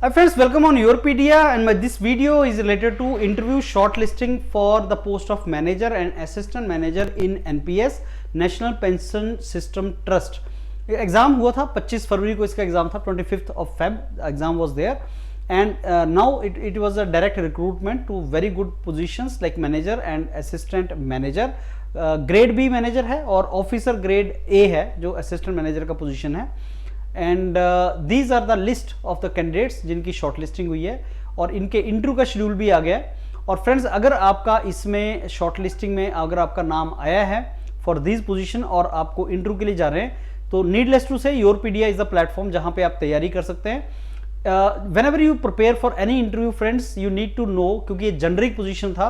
Hi friends, welcome on Yourpedia, and this video is related to interview shortlisting for the post of manager and assistant manager in NPS National Pension System Trust. Exam हुआ था 25 फरवरी को, इसका exam था 25th of Feb exam was there, and now it was a direct recruitment to very good positions like manager and assistant manager. Grade B manager है और officer grade A है जो assistant manager का position है. And these are the list of the candidates जिनकी shortlisting हुई है और इनके इंटरव्यू का शेड्यूल भी आ गया है. और फ्रेंड्स, अगर आपका इसमें शॉर्टलिस्टिंग में अगर आपका नाम आया है फॉर दिस पोजीशन और आपको इंटरव्यू के लिए जा रहे हैं, तो नीडलेस टू से योरपीडिया इज द प्लेटफॉर्म जहां पे आप तैयारी कर सकते हैं. Whenever you prepare for any interview friends, you need to know, क्योंकि ये जेनरिक पोजीशन था,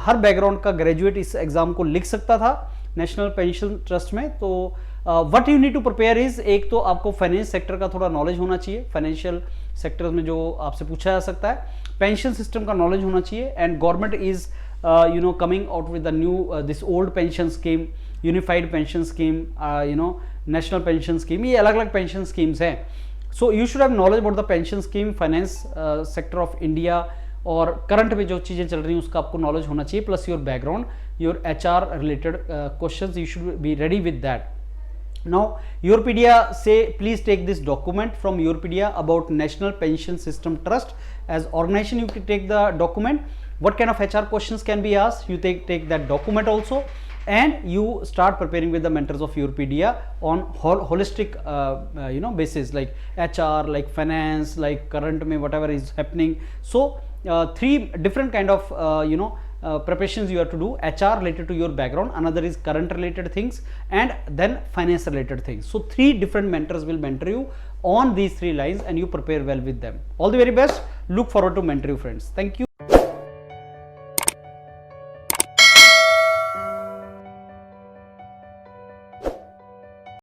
हर बैकग्राउंड का ग्रेजुएट इस एग्जाम को लिख सकता था नेशनल पेंशन ट्रस्ट में. तो what you need to prepare is, एक तो आपको फाइनेंस सेक्टर का थोड़ा नॉलेज होना चाहिए, फाइनेंशियल सेक्टर में जो आपसे पूछा जा सकता है, पेंशन सिस्टम का नॉलेज होना चाहिए. And government is coming out with the new this old pension scheme, unified pension scheme, national pension scheme, ये अलग अलग पेंशन स्कीम्स हैं. So you should have knowledge about the pension scheme, finance sector of India, और current में जो चीज़ें चल रही हैं उसका आपको नॉलेज होना चाहिए, plus your background, your HR related questions, you should be ready with that. Now Yourpedia say please take this document from Yourpedia about National Pension System Trust. As organization you can take the document. What kind of HR questions can be asked, you take that document also, and you start preparing with the mentors of Yourpedia on holistic basis, like HR, like finance, like current mein whatever is happening. So three different kind of preparations you have to do. HR related to your background, another is current related things, and then finance related things. So three different mentors will mentor you on these three lines, and you prepare well with them. All the very best. Look forward to mentor you friends. Thank you.